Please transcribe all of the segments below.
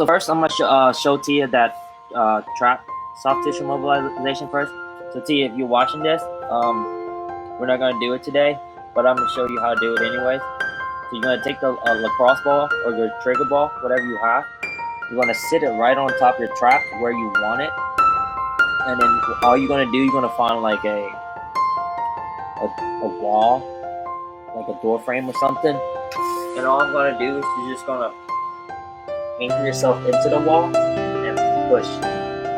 So first, I'm gonna show Tia that trap soft tissue mobilization first. So Tia, if you're watching this, we're not gonna do it today, but I'm gonna show you how to do it anyways. So you're gonna take the lacrosse ball or your trigger ball, whatever you have. You're gonna sit it right on top of your trap where you want it, and then all you're gonna do, you're gonna find like a wall, like a door frame or something. And all I'm gonna do is you're just gonna anchor yourself into the wall and push.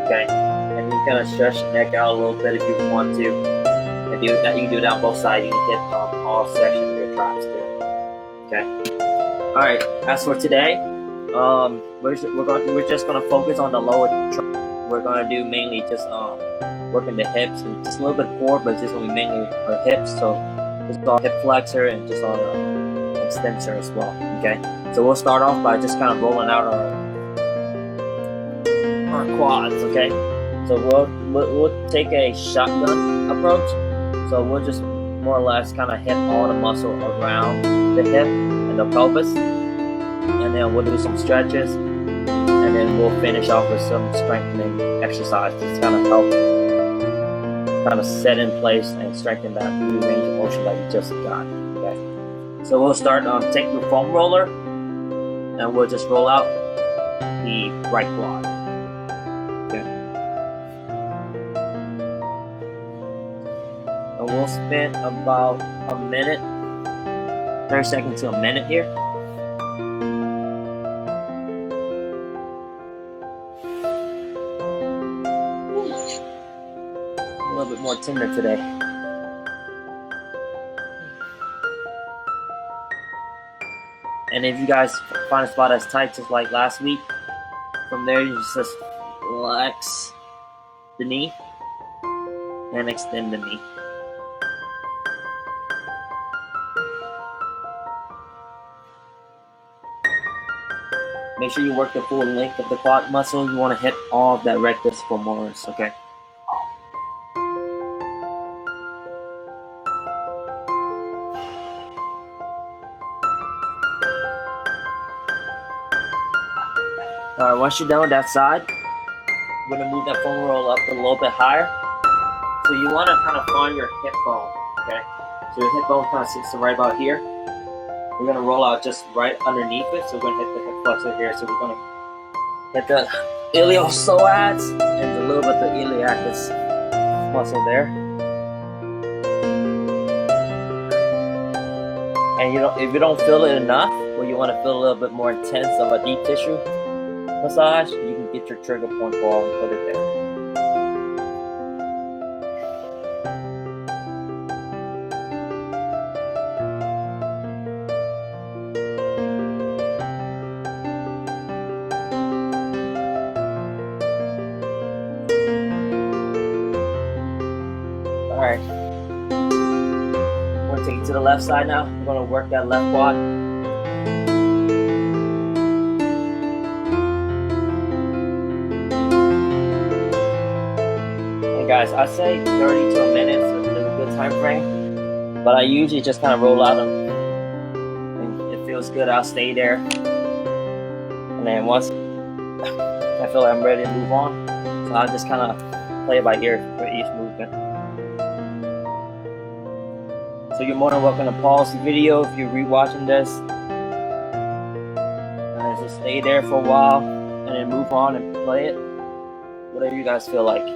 Okay, and you kind of stretch your neck out a little bit if you want to. And do that. You can do it on both sides. You can hit all sections of your traps too. Okay. All right. As for today, we're just gonna focus on the lower trap. We're gonna do mainly just working the hips and just a little bit core, but it's just gonna be mainly our hips. So just all hip flexor and just on extensor as well. Okay. So we'll start off by just kind of rolling out our quads. Okay. So we'll take a shotgun approach. So we'll just more or less kind of hit all the muscle around the hip and the pelvis, and then we'll do some stretches, and then we'll finish off with some strengthening exercises to kind of help kind of set in place and strengthen that new range of motion that we just got. Okay. So we'll start take the foam roller, and we'll just roll out the right quad. Okay. And we'll spend about a minute, 30 seconds to a minute here. A little bit more tender today. And if you guys find a spot that's tight, just like last week, from there you just relax the knee and extend the knee. Make sure you work the full length of the quad muscle. You want to hit all of that rectus femoris, okay? Alright, once you're done with that side, we're going to move that foam roll up a little bit higher. So you want to kind of find your hip bone, okay? So your hip bone kind of sits right about here. We're going to roll out just right underneath it. So we're going to hit the hip flexor here. So we're going to hit the psoas and a little bit the iliacus muscle there. And if you don't feel it enough, or you want to feel a little bit more intense of a deep tissue massage, you can get your trigger point ball and put it there. Alright. I'm going to take it to the left side now. I'm going to work that left quad. Guys, I say 30 to a minute is a good time frame, but I usually just kind of roll out them, and it feels good, I'll stay there, and then once I feel like I'm ready to move on, so I'll just kind of play it by ear for each movement. So you're more than welcome to pause the video if you're rewatching this, and just stay there for a while, and then move on and play it, whatever you guys feel like.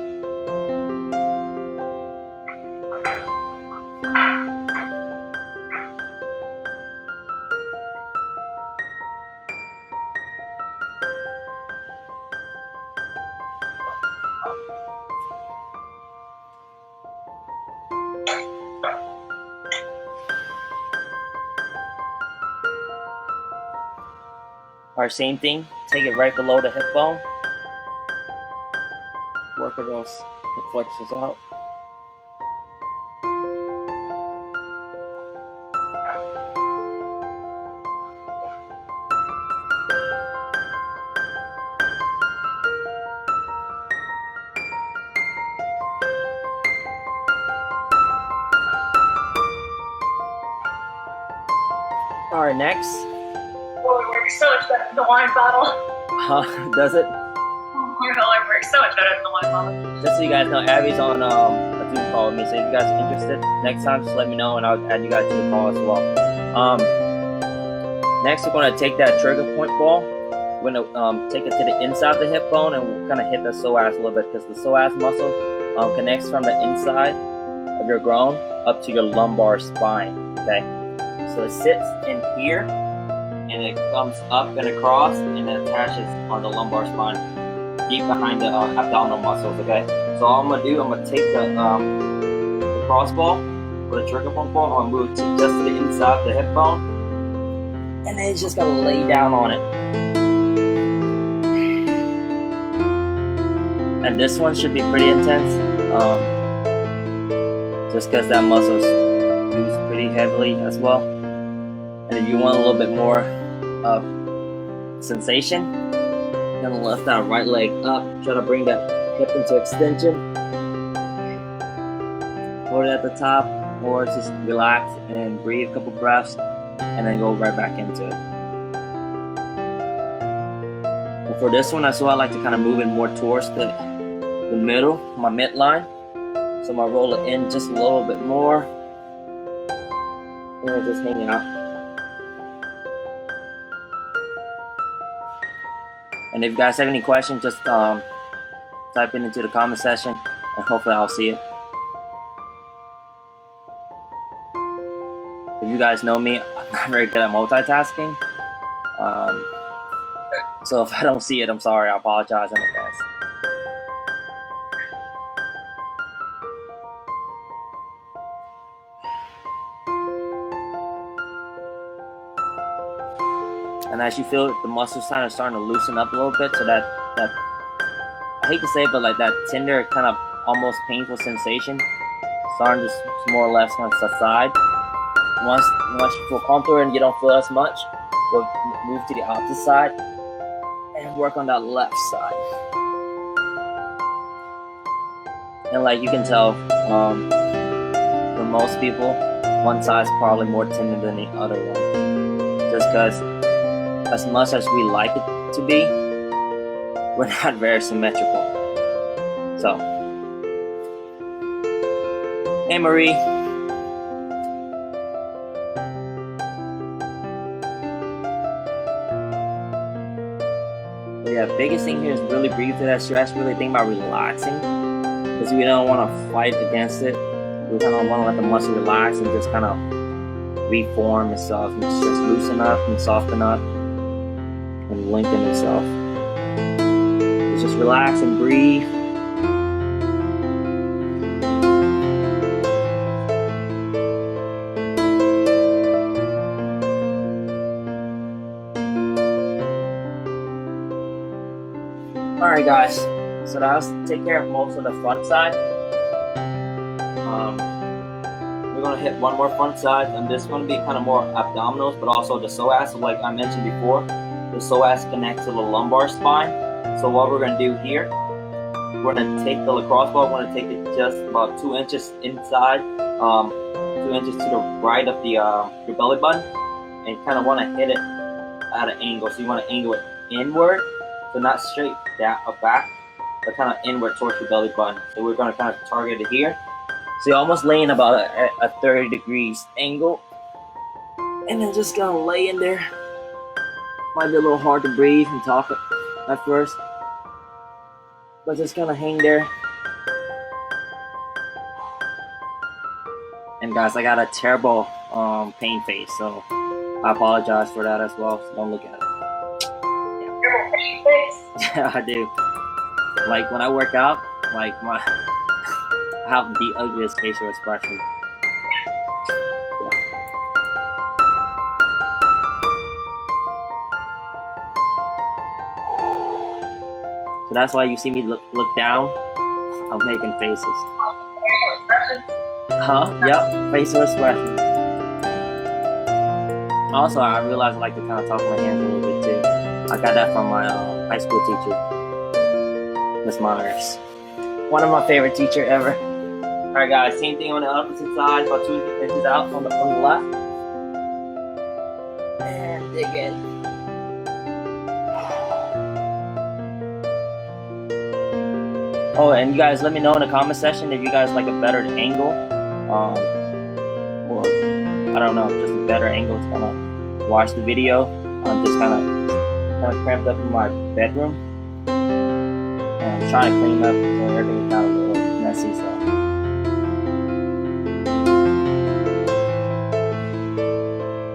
Alright, same thing. Take it right below the hip bone. Work those hip flexors out. Alright, next. Well, it works so much better than the wine bottle. Does it? Your color works so much better than the one color. Just so you guys know, Abby's on a Zoom call with me. So if you guys are interested, next time just let me know and I'll add you guys to the call as well. Next, we're going to take that trigger point ball. We're going to take it to the inside of the hip bone and we'll kind of hit the psoas a little bit because the psoas muscle connects from the inside of your groin up to your lumbar spine. Okay, so it sits in here and it comes up and across and it attaches on the lumbar spine, deep behind the abdominal muscles. Okay, so all I'm gonna do, I'm gonna take the cross ball or the trigger point ball, I'm gonna move just to the inside of the hip bone, and then it's just gonna lay down on it. And this one should be pretty intense, just because that muscle's used pretty heavily as well. And if you want a little bit more sensation, you're gonna lift that right leg up, try to bring that hip into extension. Hold it at the top, or just relax and breathe a couple breaths, and then go right back into it. And for this one as well, I like to kind of move it more towards the middle, my midline. So I'm gonna roll it in just a little bit more, and it's just hanging out. And if you guys have any questions, just type it into the comment section, and hopefully I'll see it. If you guys know me, I'm not very good at multitasking. So if I don't see it, I'm sorry. I apologize in advance. And as you feel it, the muscles kind of starting to loosen up a little bit, so that I hate to say it, but like that tender, kind of almost painful sensation starting to more or less kind of subside. Once you feel comfortable and you don't feel as much, we'll move to the opposite side and work on that left side. And like you can tell, for most people, one side is probably more tender than the other one, just because as much as we like it to be, we're not very symmetrical. So, hey Marie. Yeah, biggest thing here is really breathe through that stretch. Really think about relaxing, because we don't want to fight against it. We kind of want to let the muscle relax and just kind of reform itself and just loosen up and soften up and lengthen itself. Just relax and breathe. Alright guys, so that'll take care of most of the front side. We're going to hit one more front side, and this is going to be kind of more abdominals, but also the psoas. So like I mentioned before, the psoas connects to the lumbar spine. So what we're going to do here, we're going to take the lacrosse ball, we're going to take it just about 2 inches inside, 2 inches to the right of the your belly button, and kind of want to hit it at an angle. So you want to angle it inward, so not straight down or back, but kind of inward towards your belly button. So we're going to kind of target it here. So you're almost laying about a 30 degrees angle, and then just gonna lay in there. Might be a little hard to breathe and talk at first, but just gonna hang there. And guys, I got a terrible pain face, so I apologize for that as well. So don't look at it. Terrible pain face? Yeah, I do. Like when I work out, like I have the ugliest facial expression. So that's why you see me look down. I'm making faces. Facial expressions? Huh? Yep, facial expression. Also, I realized I like to kind of talk with my hands a little bit too. I got that from my high school teacher, Miss Myers. One of my favorite teacher ever. Alright guys, same thing on the opposite side, about 2 inches out from the left. And dig in. Oh, and you guys let me know in the comment section if you guys like a better angle, or I don't know, just a better angle to kind of watch the video. I'm just kind of cramped up in my bedroom, and I'm trying to clean up so everything's kind of a little messy. So,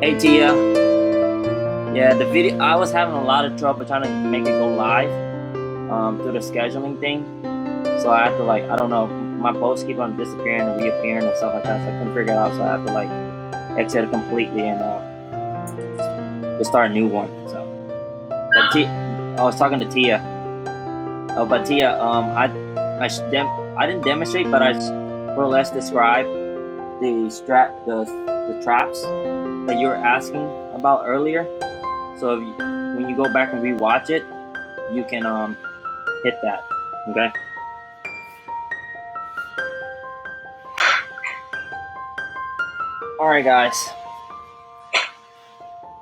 hey Tia, yeah, the video I was having a lot of trouble trying to make it go live through the scheduling thing. So I have to I don't know, my posts keep on disappearing and reappearing and stuff like that. So I couldn't figure it out. So I have to exit it completely and just start a new one. So, but I was talking to Tia. Oh, but Tia, I didn't demonstrate, but I more or less described the traps that you were asking about earlier. So when you go back and rewatch it, you can hit that. Okay. Alright guys,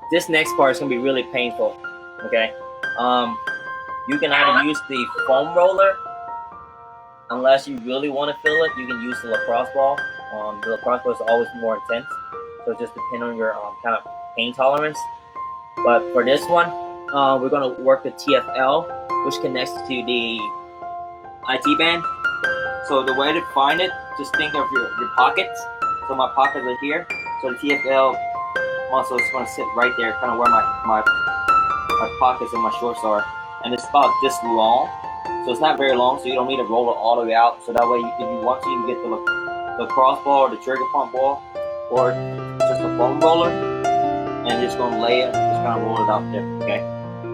this next part is going to be really painful, okay? You can either use the foam roller, unless you really want to feel it, you can use the lacrosse ball. The lacrosse ball is always more intense, so it just depends on your kind of pain tolerance. But for this one, we're going to work the TFL, which connects to the IT band. So the way to find it, just think of your pockets. So my pockets are here. So the TFL muscle is going to sit right there, kind of where my pockets and my shorts are. And it's about this long. So it's not very long, so you don't need to roll it all the way out. So that way, if you want to, you can get the crossball or the trigger pump ball, or just a foam roller, and just going to lay it, just kind of roll it out there, okay?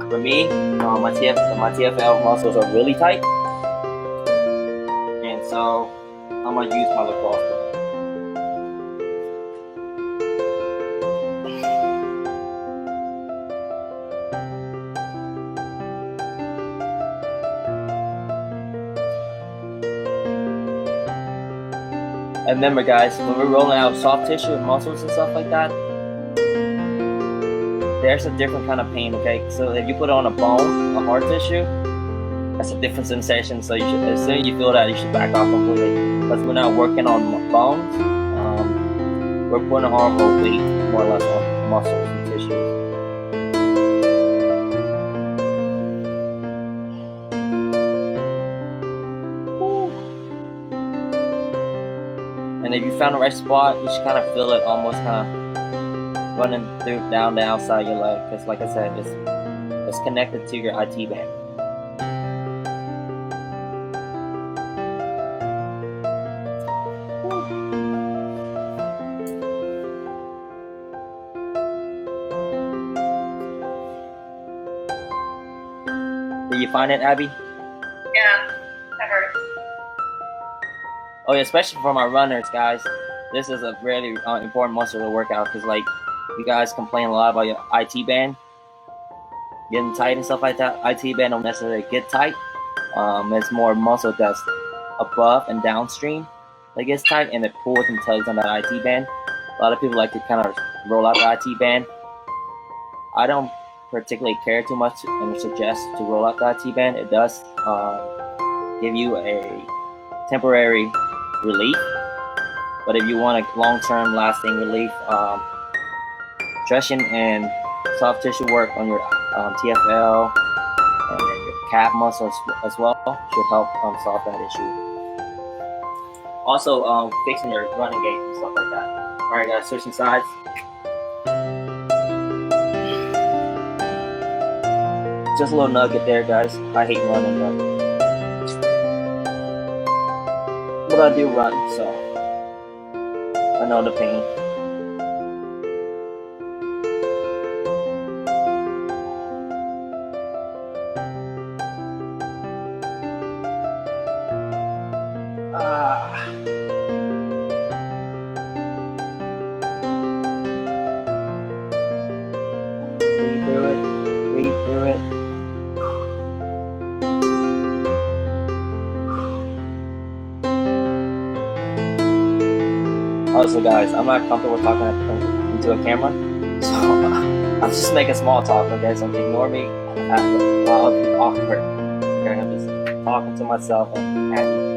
For me, my TFL muscles are really tight. And so I'm going to use my lacrosse ball. And remember guys, when we're rolling out soft tissue and muscles and stuff like that, there's a different kind of pain, okay? So if you put it on a bone, a hard tissue, that's a different sensation. So you should, as soon as you feel that, you should back off completely. Because we're not working on bones, we're putting our whole weight more or less on muscles and tissues. And if you found the right spot, you should kind of feel it almost kind of running through down the outside of your leg. Because like I said, it's connected to your IT band. Did you find it, Abby? Yeah, that hurts. Oh yeah, especially for my runners, guys. This is a really important muscle to work out, because like you guys complain a lot about your IT band getting tight and stuff like that. IT band don't necessarily get tight. It's more muscle that's above and downstream that gets tight, and it pulls and tugs on that IT band. A lot of people like to kind of roll out the IT band. I don't particularly care too much and suggest to roll out the IT band. It does give you a temporary relief, but if you want a long-term lasting relief, stretching and soft tissue work on your TFL and your calf muscles as well should help solve that issue. Also, fixing your running gait and stuff like that. Alright guys, switching sides. Just a little nugget there, guys. I hate running, but I do run, so I know the pain. Breathe through it. Breathe through it. Also, guys, I'm not comfortable talking into a camera, so I'm just making small talk, okay? So ignore me. I'll be awkward. Okay, I'm just talking to myself and happy.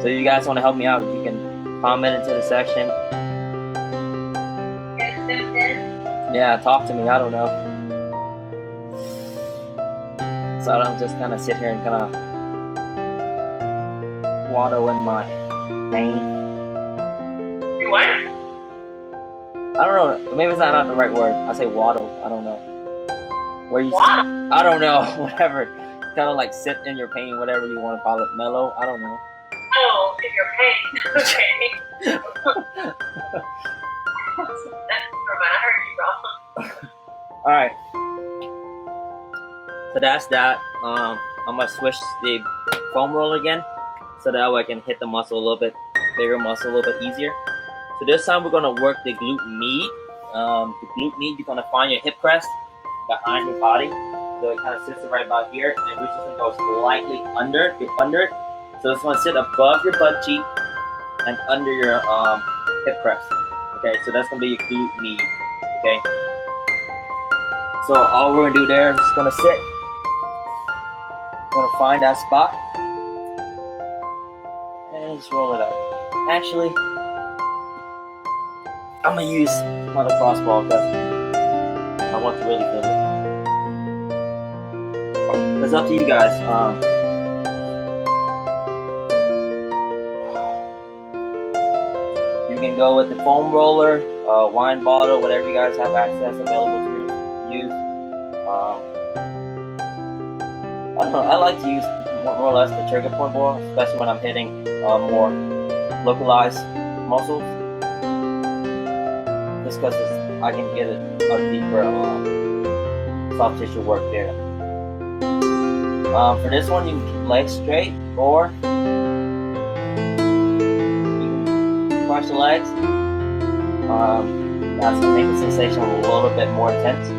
So you guys want to help me out, you can comment into the section. Yeah, talk to me, I don't know. So I don't just kind of sit here and kind of waddle in my pain. What? I don't know, maybe it's not the right word. I say waddle, I don't know. Where you Waddle? I don't know, whatever. Kind of like sit in your pain, whatever you want to call it. Mellow, I don't know. Oh, in your pain. Okay. Never mind, I heard you wrong. Alright. So that's that. I'm gonna switch the foam roller again, so that way I can hit the muscle a little bit, bigger muscle a little bit easier. So this time we're gonna work the glute med. The glute med, you're gonna find your hip crest behind your body. So it kind of sits right about here, and we're just gonna go slightly under it. So it's gonna sit above your butt cheek and under your hip crest. Okay, so that's gonna be your glute med. Okay. So all we're gonna do there is just gonna sit. Gonna find that spot and just roll it up. Actually, I'm gonna use my lacrosse ball because I want to really feel it. It's up to you guys. You can go with the foam roller, wine bottle, whatever you guys have access available to use. I don't know. I like to use more or less the trigger point ball, especially when I'm hitting more localized muscles. Just because I can get a deeper soft tissue work there. For this one, you can keep legs straight, or you can cross the legs. That's gonna make the sensation a little bit more intense.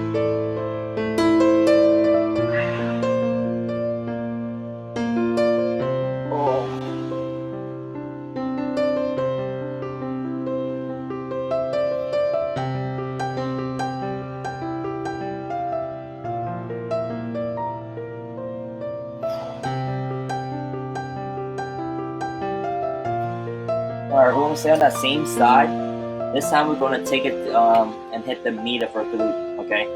Alright, we're going to stay on that same side. This time we're going to take it and hit the med of our glute, okay?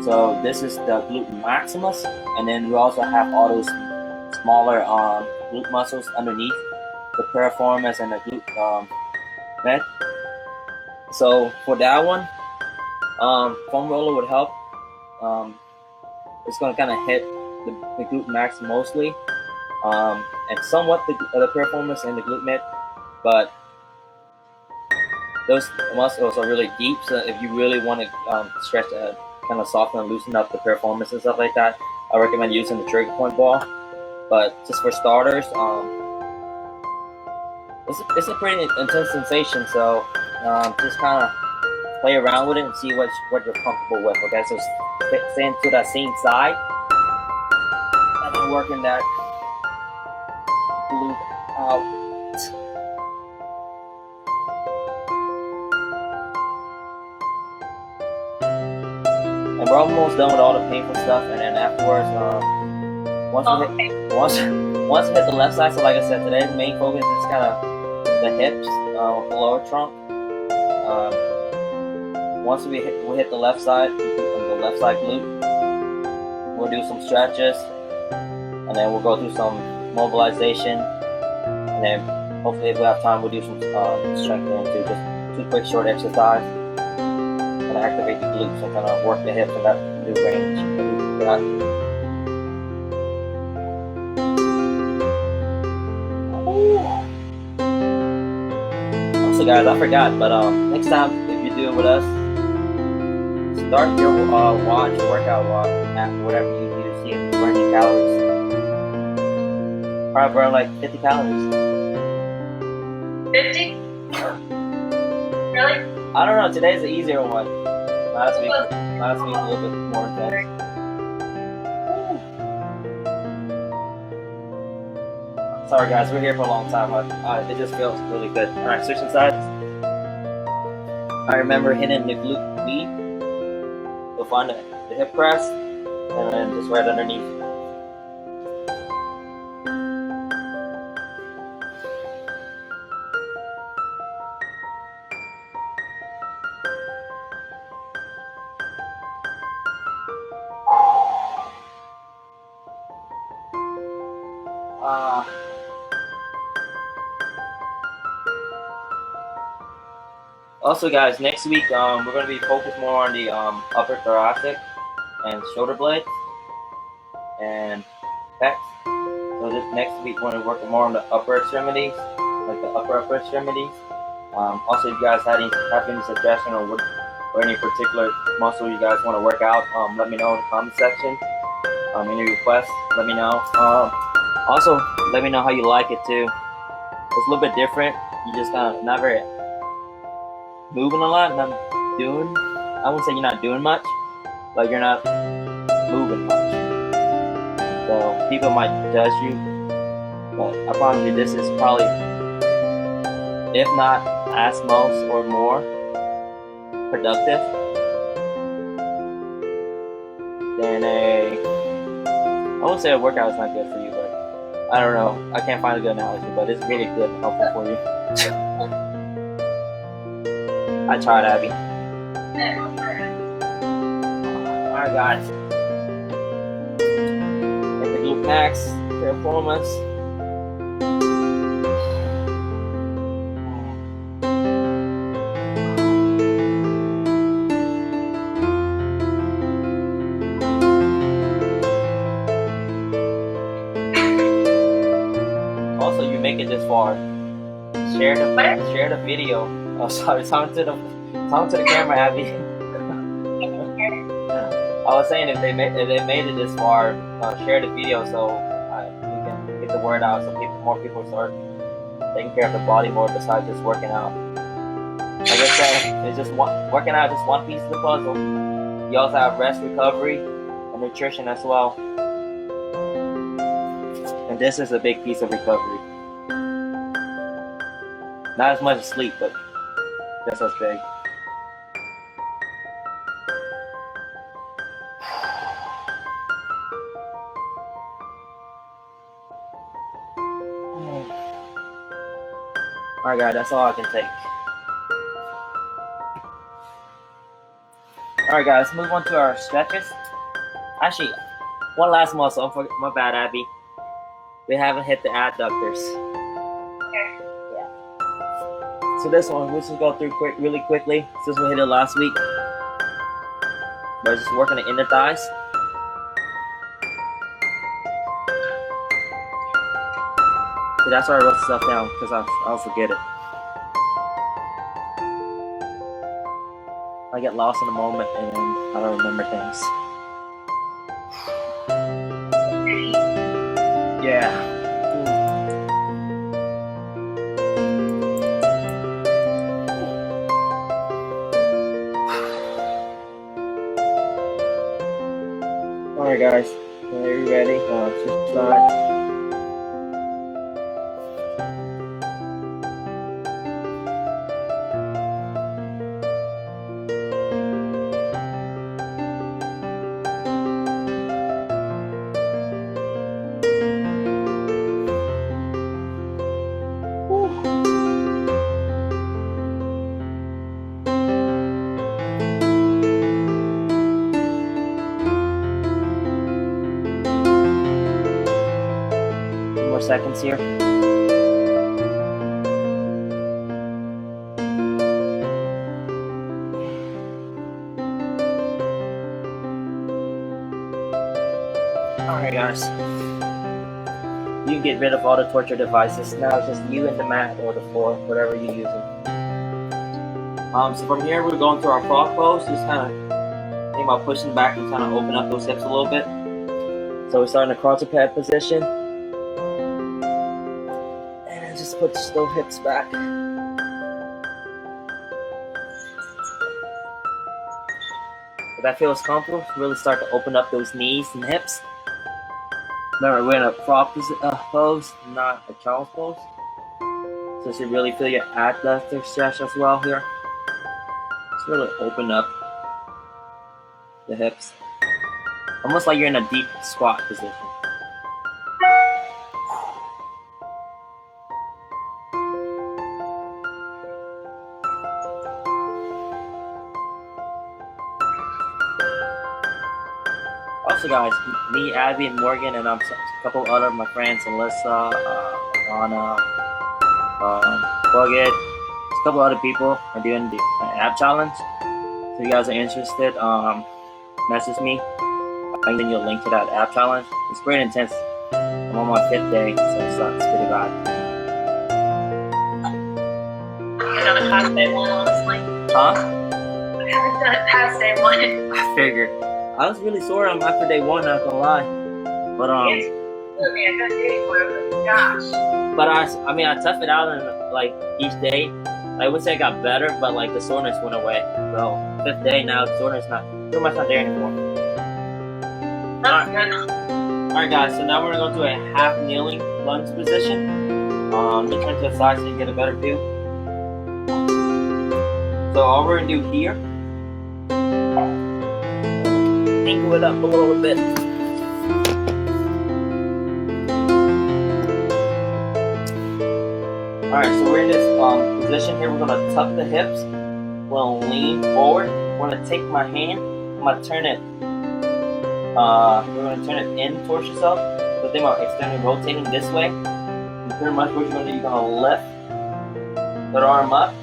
So this is the glute maximus, and then we also have all those smaller glute muscles underneath, the piriformis and the glute med. So for that one, foam roller would help. It's going to kind of hit the glute max mostly, and somewhat the piriformis and the glute med. But those muscles are really deep, so if you really want to stretch, kind of soften and loosen up the piriformis and stuff like that, I recommend using the trigger point ball. But just for starters, it's a pretty intense sensation, so just kind of play around with it and see what you're comfortable with. Okay, so staying to that same side, and then working that glute out. And we're almost done with all the painful stuff, and then afterwards, once we hit the left side, so like I said, today's main focus is kind of the hips, the lower trunk. Once we hit the left side, the left side glute, we'll do some stretches, and then we'll go through some mobilization, and then hopefully if we have time, we'll do some strengthening too, just 2 quick short exercises. Activate the glutes and kind of work the hips in that new range that we got. Also, guys, I forgot, but next time if you do it with us, start your workout watch at whatever you do to see if you burn your calories. Probably burn like 50 calories. 50? Really? I don't know. Today's the easier one. Last week a little bit more intense. Sorry guys, we're here for a long time, but it just feels really good. Alright, switching sides. I remember hitting the glute med. You'll find the hip crest, and then just right underneath. Also, guys, next week we're going to be focused more on the upper thoracic and shoulder blades and pecs. So this next week we're going to work more on the upper extremities, like the upper extremities. Also, if you guys have any suggestion or any particular muscle you guys want to work out, let me know in the comment section. Any requests, let me know. Also, let me know how you like it too. It's a little bit different. You just kind of not very moving a lot, not doing. I wouldn't say you're not doing much, but you're not moving much. So people might judge you, but I promise you, this is probably, if not as most or more productive than I would say a workout is not good for you, but I don't know. I can't find a good analogy, but it's really good and helpful for you. I tried, Abby. Alright, guys. Hit the glute max, performance. Also, you make it this far. Share the video. Oh, sorry, talking to the camera, Abby. I was saying if they made it this far, share the video so we can get the word out, so more people start taking care of the body more besides just working out. Like I said, it's just working out, just one piece of the puzzle. You also have rest, recovery, and nutrition as well. And this is a big piece of recovery. Not as much as sleep, but just as big. Alright guys, that's all I can take. Alright guys, move on to our stretches. Actually, one last muscle. My bad, Abby. We haven't hit the adductors. Okay. Yeah. So this one, we'll just go through really quickly since we hit it last week. We're just working the inner thighs. So that's why I wrote stuff down, because I'll forget it. I get lost in the moment and then I don't remember things. Yeah. Alright guys, are you ready? Let's start. More seconds here. Alright guys, you can get rid of all the torture devices. Now it's just you and the mat or the floor, whatever you're using. So from here we're going to our frog pose. Just kind of think about pushing back and kind of open up those hips a little bit. So we're starting a quadruped position. And just put those hips back. If that feels comfortable, really start to open up those knees and hips. Remember, we're in a frog pose, not a child's pose. So you should really feel your adductor stretch as well here. Just really open up the hips. Almost like you're in a deep squat position. Also, guys, me, Abby, and Morgan, and a couple other of my friends, Alyssa, Anna, Buggett, a couple other people are doing the app challenge. So if you guys are interested, message me. I can send you a link to that app challenge. It's pretty intense. I'm on my 5th day, so it's pretty bad. I haven't done it past day 1, honestly. Huh? I haven't done it past day 1. I figured. I was really sore after day 1, not gonna lie. But It's really a good day for it. Gosh. but I mean I toughed it out and like each day. I would say I got better, but like the soreness went away. So 5th day now, the soreness pretty much not there anymore. That's good. Alright guys, so now we're gonna go to a half kneeling lunge position. Let me turn to the side so you can get a better view. So all we're gonna do here, angle it up a little bit. Alright, so we're in this position here. We're gonna tuck the hips. We're gonna lean forward. We're gonna take my hand. I'm gonna turn it. We're gonna turn it in towards yourself. So think about extending, rotating this way. And pretty much what you're gonna do, you're gonna lift that arm up,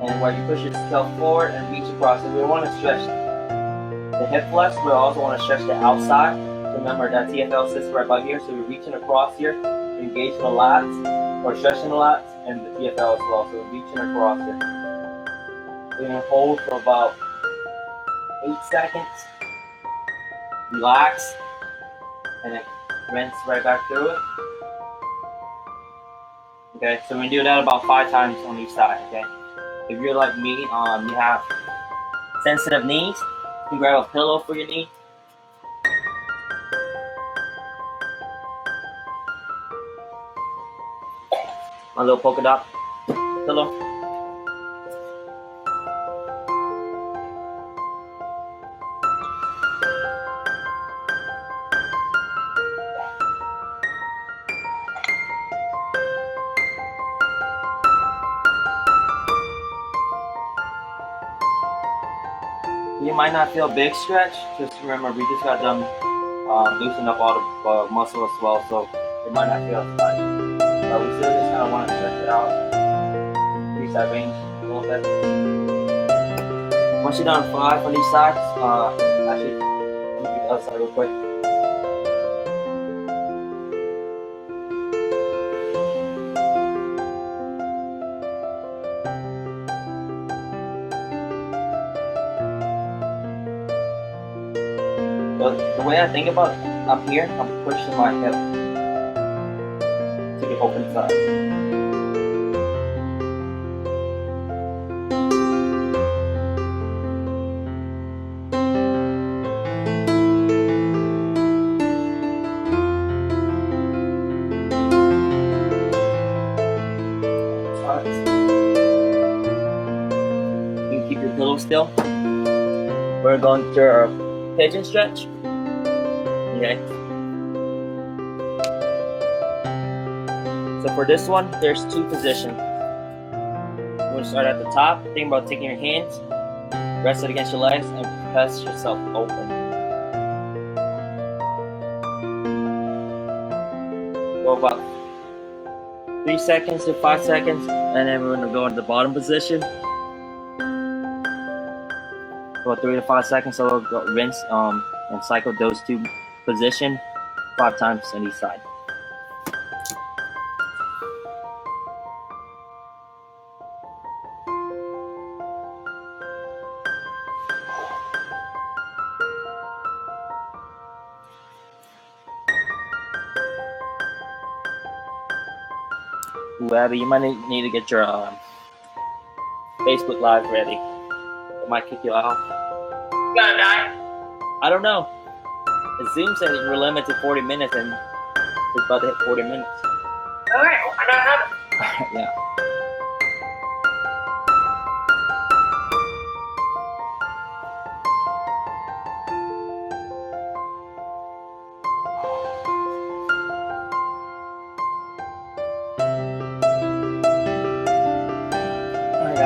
and while you push yourself forward and reach across. So we want to stretch the hip flex. We also want to stretch the outside. So remember that TFL sits right about here. So we're reaching across here, engaging the lats or stretching the lats, and the TFL as well. So we're reaching across here. We're gonna hold for about 8 seconds. Relax, and then rinse right back through it. Okay, so we're gonna do that about 5 times on each side. Okay, if you're like me, you have sensitive knees, you can grab a pillow for your knee. My little polka dot pillow. You might not feel a big stretch. Just remember, we just got done loosening up all the muscle as well, so it might not feel as tight. But we still just kind of want to stretch it out, increase that range a little bit. Once you're done 5 on each side, actually, let me do the other side real quick. But the way I think about it, up here, I'm pushing my hip to the open side. You can keep your pillow still. We're going to our pigeon stretch. Okay. So for this one, there's 2 positions. We're going to start at the top. Think about taking your hands, rest it against your legs, and press yourself open. Go about 3 seconds to 5 seconds, and then we're going to go into the bottom position. About 3 to 5 seconds, so we'll go rinse and cycle those 2 positions 5 times on each side. Ooh, Abby, you might need to get your Facebook Live ready. It might kick you out. You gonna die? I don't know. The Zoom said we're limited to 40 minutes, and it's about to hit 40 minutes. Alright, I don't have it. Yeah.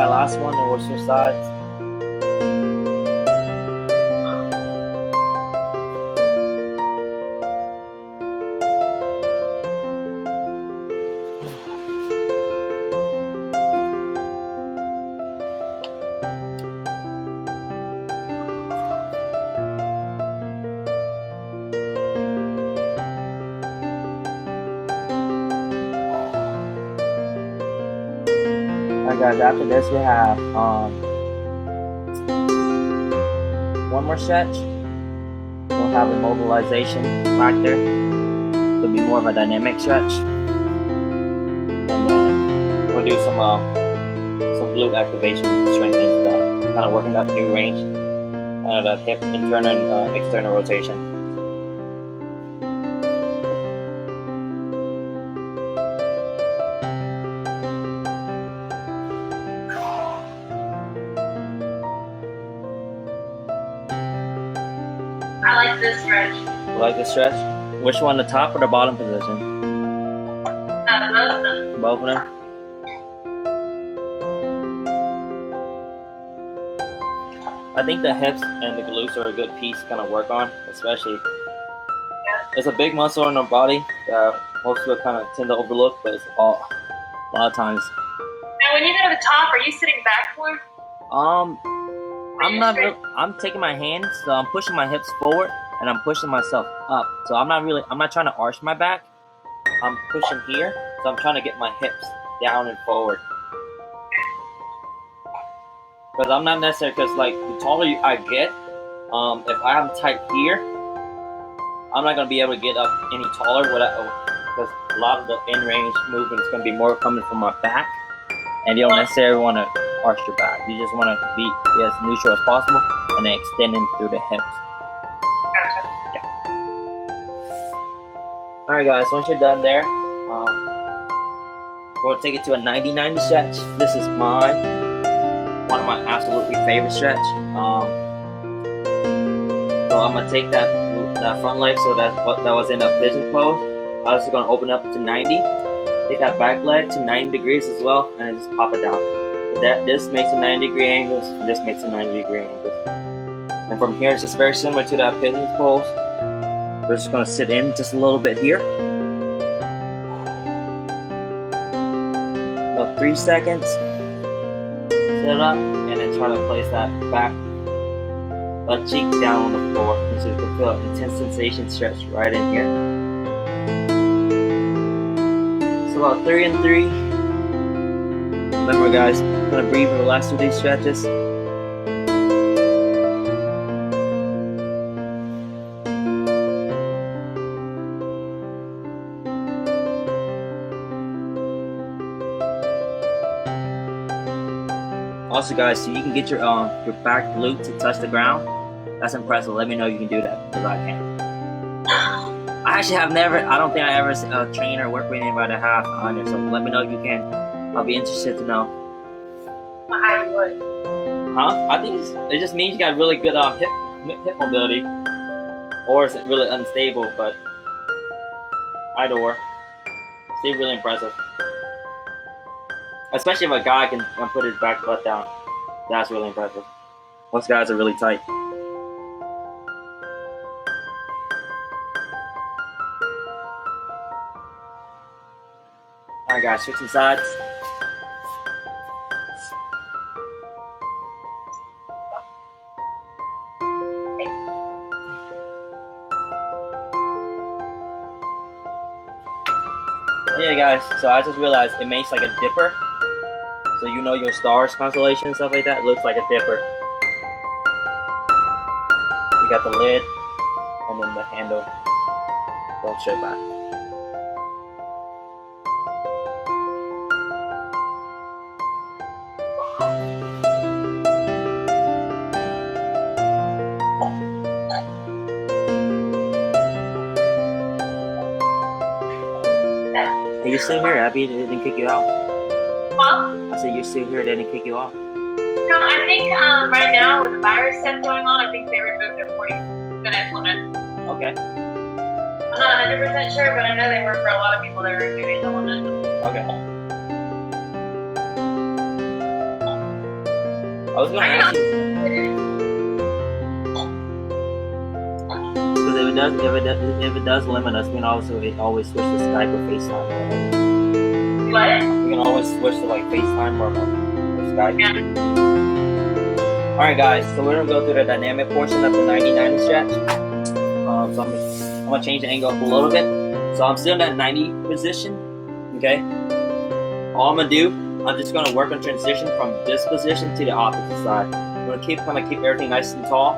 that last one and we'll switch sides. Alright guys, after this we have one more stretch. We'll have a mobilization factor. It'll be more of a dynamic stretch. And then we'll do some glute activation, strengthening stuff. Kind of working that new range. That hip internal and external rotation. I like this stretch. You like this stretch? Which one, the top or the bottom position? Both of them. Both of them? I think the hips and the glutes are a good piece to kind of work on, especially. It's a big muscle in our body that most people kind of tend to overlook, but it's a lot of times. Now, when you go to the top, are you sitting back more? I'm taking my hands, so I'm pushing my hips forward and I'm pushing myself up. So I'm not trying to arch my back. I'm pushing here, so I'm trying to get my hips down and forward. Because I'm not necessarily, because like the taller I get, if I'm tight here, I'm not going to be able to get up any taller because a lot of the in-range movement is going to be more coming from my back. And you don't necessarily want to arch your back. You just want to be as neutral as possible and then extending through the hips. Gotcha. Yeah. Alright guys, once you're done there, we'll take it to a 90-90 stretch. This is one of my absolutely favorite stretch. So I'm gonna take that front leg, so that was in a pigeon pose. I was just gonna open up to 90. Take that back leg to 90 degrees as well, and then just pop it down. So this makes a 90-degree angles, and this makes a 90-degree angles. And from here, it's just very similar to that pigeon pose. We're just gonna sit in just a little bit here. About 3 seconds. Sit up, and then try to place that back butt cheek down on the floor. And so you can feel an intense sensation stretch right in here. So about 3 and 3. Remember guys, kind of breathe and relax through these stretches. Also guys, so you can get your back glute to touch the ground. That's impressive. Let me know you can do that, because I can't. I actually have never, I don't think I ever train or work with anybody that have on it, so let me know if you can. I'll be interested to know. I would. Huh? I think it just means you got really good hip mobility. Or is it really unstable, but either or. Still really impressive. Especially if a guy can put his back butt down. That's really impressive. Most guys are really tight. Alright guys, switching sides. Yeah guys, so I just realized it makes like a dipper. So you know your stars constellation and stuff like that, it looks like a dipper. You got the lid and then the handle. Don't straight back. Hey, you're still here, Abby. They didn't kick you out. Well, I said you're still here. They didn't kick you off. no, I think right now with the virus stuff going on, I think they removed their 40-minute limit. Okay. I'm not 100% sure, but I know they were for a lot of people. They were removing the limit. Okay. was gonna ask you, because if it does limit us, we can also always switch to Skype or FaceTime or whatever. What? We can always switch to like FaceTime or Skype. Yeah. Alright guys, so we're gonna go through the dynamic portion of the 90-90 stretch. So I'm gonna change the angle up a little bit. So I'm still in that 90 position. Okay. All I'm gonna do, I'm just gonna work on transition from this position to the opposite side. I'm gonna keep everything nice and tall.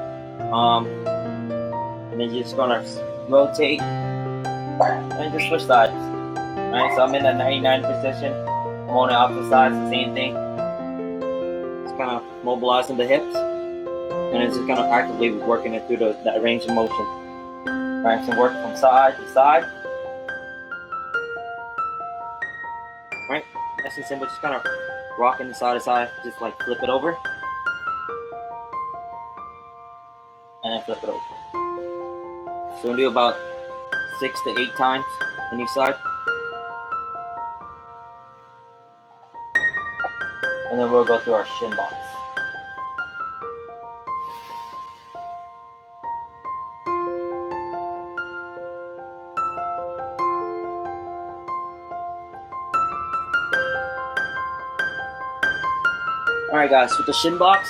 And then just gonna rotate and just switch sides. Alright, so I'm in that 99 position. I'm on the opposite side, it's the same thing. Just kind of mobilizing the hips. And it's just kind of actively working it through that range of motion. Alright, so work from side to side. Alright, nice and simple, just kind of rocking side to side, just like flip it over. And then flip it over. So we'll do about 6 to 8 times on each side. And then we'll go through our shin box. Alright guys, with the shin box,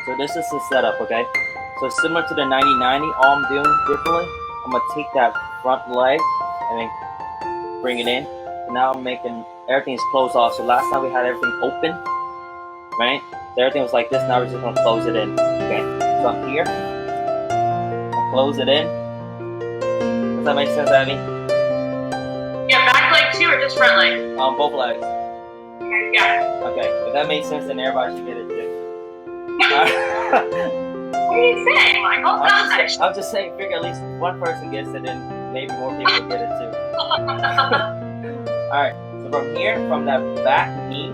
so this is the setup, okay? So similar to the 90-90, all I'm doing differently, I'm going to take that front leg and then bring it in. And now I'm making, everything's closed off. So last time we had everything open, right? So everything was like this, now we're just going to close it in. Okay, so I'm here, I'll close it in. Does that make sense, Abby? Yeah, back leg too or just front leg? Both legs. Okay, yeah. Okay, if that makes sense, then everybody should get it too. What are you saying, Michael? I'm just saying, figure at least one person gets it, and maybe more people get it too. Alright, so from here, from that back knee,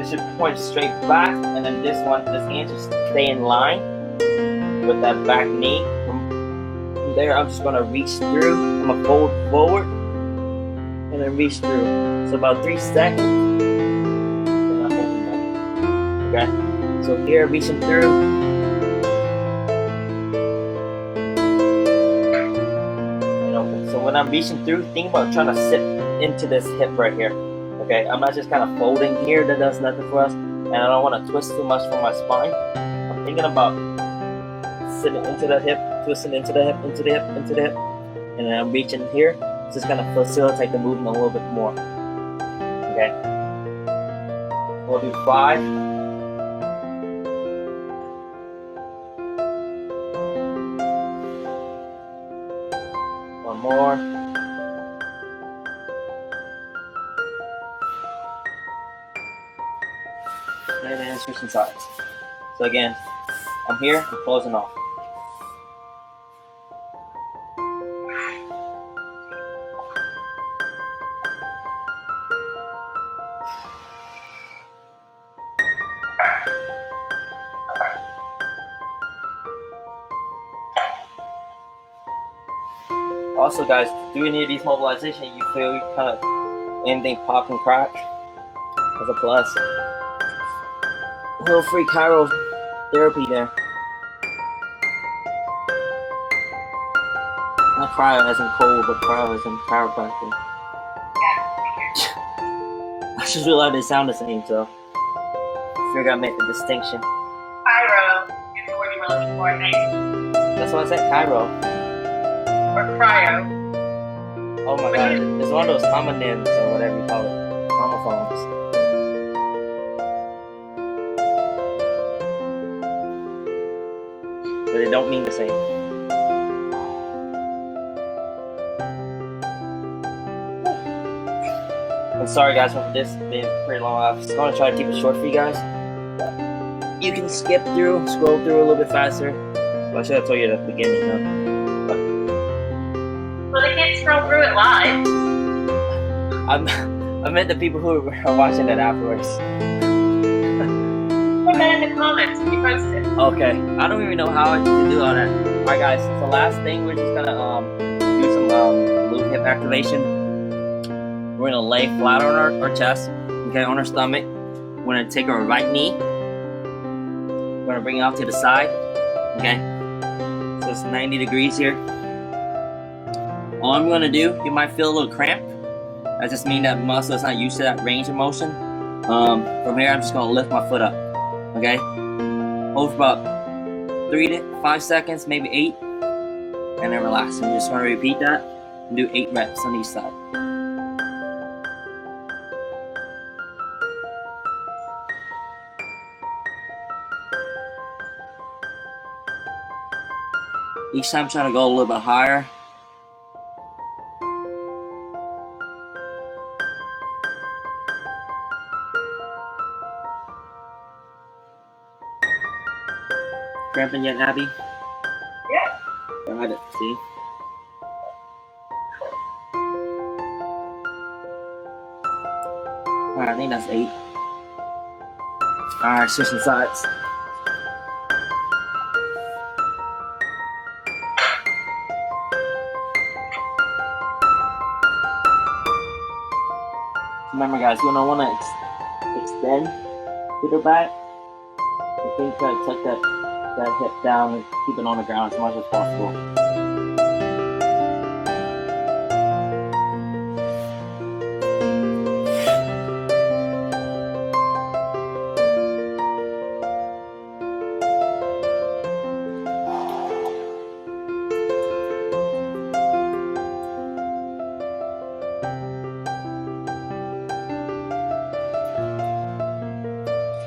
it should point straight back, and then this hand should stay in line with that back knee. From there, I'm just gonna reach through. I'm gonna fold forward, and then reach through. So about 3 seconds, and I'm holding back. Okay, so here, reaching through. So when I'm reaching through, think about trying to sit into this hip right here. Okay, I'm not just kind of folding here, that does nothing for us, and I don't want to twist too much from my spine. I'm thinking about sitting into the hip, twisting into the hip, into the hip, into the hip, and then I'm reaching here, just kind of facilitate the movement a little bit more. Okay, we'll do 5. One more. And then switching sides. So again, I'm here, I'm closing off. Also guys, do any of these mobilization, you feel you kind of anything pop and crack, as a plus. A little free chiro therapy there. Not cryo as in cold, but cryo as in chiropractic. I just realized they sound the same, so I figured I'd make the distinction. Pyro is the word you were looking for, I think. That's why I said chiro. Or cryo. Oh my god, it's one of those homonyms or whatever you call it. Homophones. But they don't mean the same. I'm sorry guys for this being pretty long. I was going to try to keep it short for you guys. You can skip through, scroll through a little bit faster. Well, I should have told you at the beginning, huh? Well, they can't scroll through it live. I meant the people who are watching it afterwards. Put that in the comments when you post it. Okay, I don't even know how to do all that. Alright guys, so the last thing, we're just gonna do some glute hip activation. We're gonna lay flat on our chest, okay, on our stomach. We're gonna take our right knee, gonna bring it off to the side. Okay. So it's 90 degrees here. All I'm gonna do, you might feel a little cramp. That just means that muscle is not used to that range of motion. From here, I'm just gonna lift my foot up. Okay. Hold for about 3 to 5 seconds, maybe 8, and then relax. I'm just gonna repeat that and do 8 reps on each side. Each time trying to go a little bit higher. Cramping yet, Abby? Yeah. Got it, see? Alright, I think that's 8. Alright, switching sides. Remember guys, you're gonna wanna extend to the back. I think tuck that hip down and keep it on the ground as much as possible.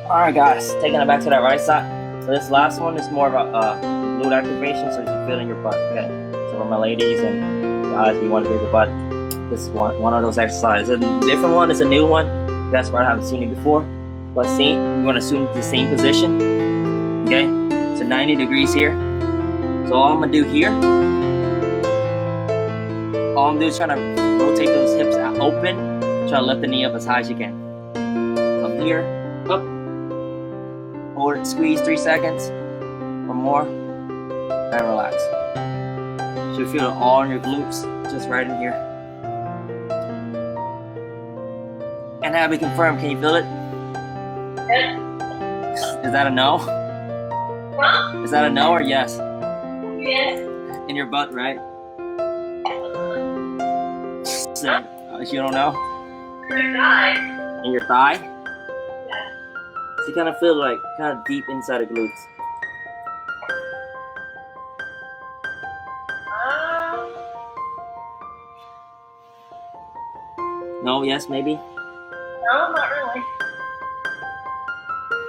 Alright guys, taking it back to that right side. So this last one is more of a glute activation, so you feel in your butt. Okay. So for my ladies and guys, if you want to get your butt, this is one of those exercises. A different one is a new one. That's why I haven't seen it before. But see, we're gonna assume the same position. Okay, so 90 degrees here. So all I'm gonna do here, all I'm doing is trying to rotate those hips out open, try to lift the knee up as high as you can. From here, up. Hold it, squeeze 3 seconds or more, and relax. You should feel it all in your glutes, just right in here. And have it confirmed, can you feel it? Yes. Is that a no? Huh? Is that a no or yes? Yes. In your butt, right? So, you don't know? Your thigh. In your thigh? Yeah. So you kind of feel like kind of deep inside the glutes. No, yes, maybe? No, not really.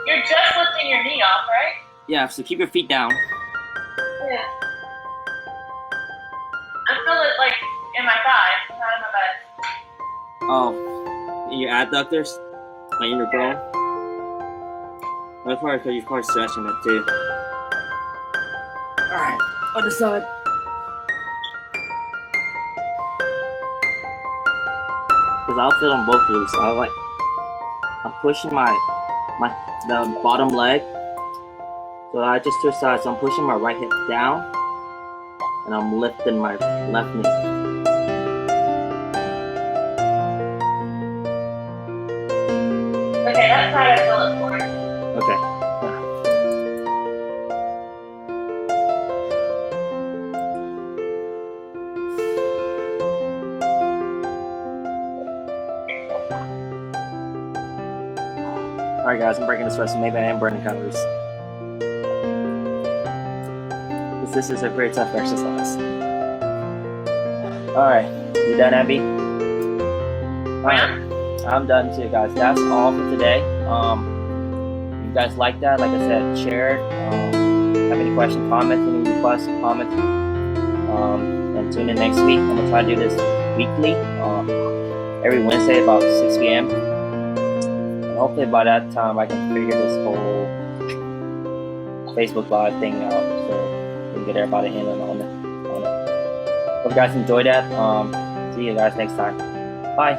You're just lifting your knee off, right? Yeah, so keep your feet down. Yeah. I feel it like in my thigh, not in my butt. Oh, in your adductors? Like in your bone? That's probably because you're probably stretching it too. Alright, other side. Because I'll feel on both glutes. I'm pushing the bottom leg. So I just twist sides. So I'm pushing my right hip down. And I'm lifting my left knee. Okay, that side I feel it more. Okay. Alright guys, I'm breaking the sweat, so maybe I am burning calories. Because this is a very tough exercise. Alright, you done, Abby? Alright, I'm done too, guys. That's all for today. You guys like that? Like I said, share it. Have any questions, comments, any requests, comments. And tune in next week. I'm going to try to do this weekly. Every Wednesday about 6 p.m. And hopefully by that time I can figure this whole Facebook Live thing out so we can get everybody in on it. Hope you guys enjoyed that. See you guys next time. Bye.